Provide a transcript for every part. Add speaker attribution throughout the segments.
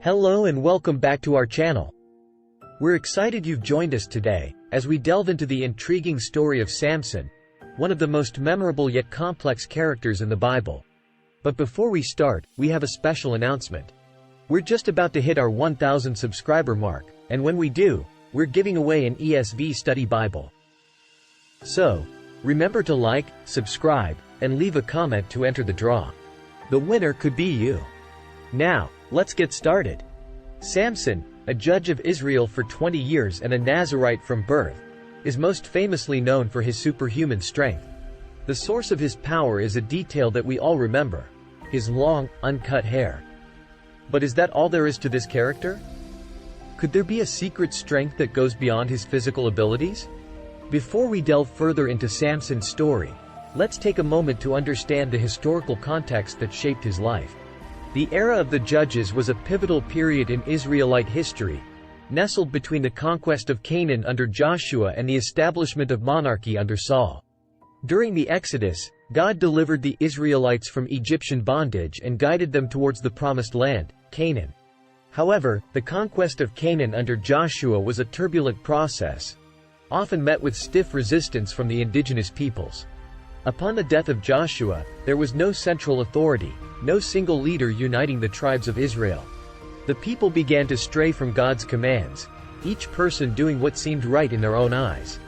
Speaker 1: Hello and welcome back to our channel. We're excited you've joined us today, as we delve into the intriguing story of Samson, one of the most memorable yet complex characters in the Bible. But before we start, we have a special announcement. We're just about to hit our 1,000 subscriber mark, and when we do, we're giving away an ESV study Bible. So, remember to like, subscribe, and leave a comment to enter the draw. The winner could be you. Now, let's get started. Samson, a judge of Israel for 20 years and a Nazirite from birth, is most famously known for his superhuman strength. The source of his power is a detail that we all remember: his long, uncut hair. But is that all there is to this character? Could there be a secret strength that goes beyond his physical abilities? Before we delve further into Samson's story, let's take a moment to understand the historical context that shaped his life. The era of the Judges was a pivotal period in Israelite history, nestled between the conquest of Canaan under Joshua and the establishment of monarchy under Saul. During the Exodus, God delivered the Israelites from Egyptian bondage and guided them towards the promised land, Canaan. However, the conquest of Canaan under Joshua was a turbulent process, often met with stiff resistance from the indigenous peoples. Upon the death of Joshua, there was no central authority, no single leader uniting the tribes of Israel. The people began to stray from God's commands, each person doing what seemed right in their own eyes.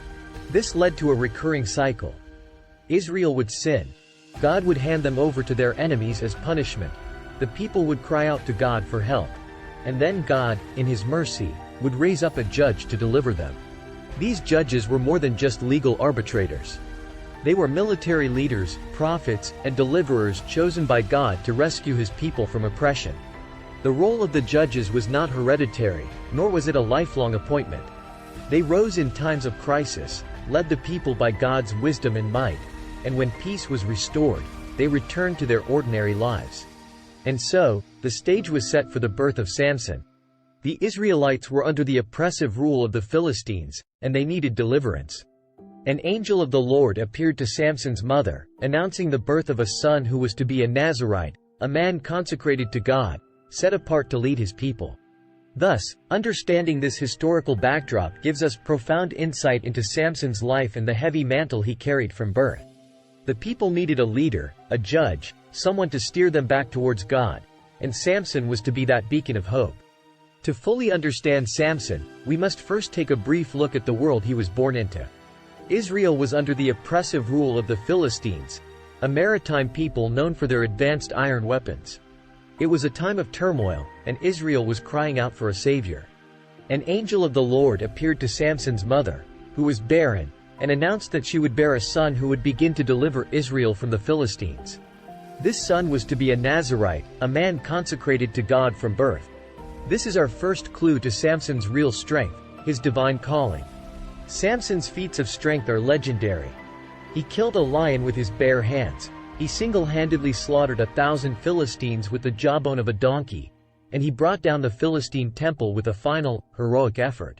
Speaker 1: This led to a recurring cycle. Israel would sin. God would hand them over to their enemies as punishment. The people would cry out to God for help. And then God, in His mercy, would raise up a judge to deliver them. These judges were more than just legal arbitrators. They were military leaders, prophets, and deliverers chosen by God to rescue His people from oppression. The role of the judges was not hereditary, nor was it a lifelong appointment. They rose in times of crisis, led the people by God's wisdom and might, and when peace was restored, they returned to their ordinary lives. And so, the stage was set for the birth of Samson. The Israelites were under the oppressive rule of the Philistines, and they needed deliverance. An angel of the Lord appeared to Samson's mother, announcing the birth of a son who was to be a Nazirite, a man consecrated to God, set apart to lead His people. Thus, understanding this historical backdrop gives us profound insight into Samson's life and the heavy mantle he carried from birth. The people needed a leader, a judge, someone to steer them back towards God, and Samson was to be that beacon of hope. To fully understand Samson, we must first take a brief look at the world he was born into. Israel was under the oppressive rule of the Philistines, a maritime people known for their advanced iron weapons. It was a time of turmoil, and Israel was crying out for a savior. An angel of the Lord appeared to Samson's mother, who was barren, and announced that she would bear a son who would begin to deliver Israel from the Philistines. This son was to be a Nazirite, a man consecrated to God from birth. This is our first clue to Samson's real strength, his divine calling. Samson's feats of strength are legendary. He killed a lion with his bare hands, he single-handedly slaughtered 1,000 Philistines with the jawbone of a donkey, and he brought down the Philistine temple with a final, heroic effort.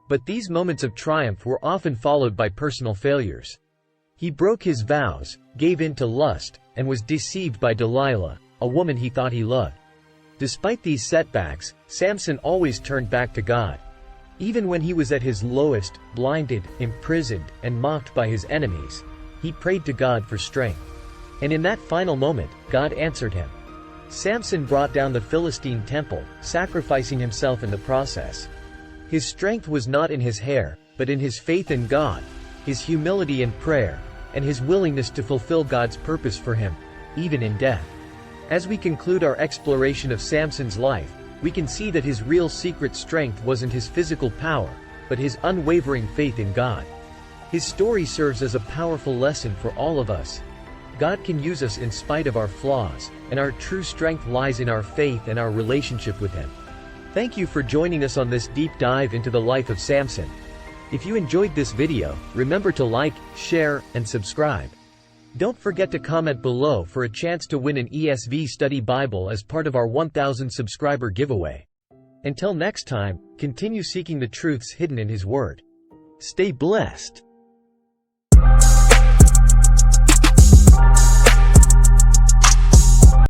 Speaker 1: But these moments of triumph were often followed by personal failures. He broke his vows, gave in to lust, and was deceived by Delilah, a woman he thought he loved. Despite these setbacks, Samson always turned back to God. Even when he was at his lowest, blinded, imprisoned, and mocked by his enemies, he prayed to God for strength. And in that final moment, God answered him. Samson brought down the Philistine temple, sacrificing himself in the process. His strength was not in his hair, but in his faith in God, his humility in prayer, and his willingness to fulfill God's purpose for him, even in death. As we conclude our exploration of Samson's life, we can see that his real secret strength wasn't his physical power, but his unwavering faith in God. His story serves as a powerful lesson for all of us. God can use us in spite of our flaws, and our true strength lies in our faith and our relationship with Him. Thank you for joining us on this deep dive into the life of Samson. If you enjoyed this video, remember to like, share, and subscribe. Don't forget to comment below for a chance to win an ESV Study Bible as part of our 1,000 subscriber giveaway. Until next time, continue seeking the truths hidden in His Word. Stay blessed.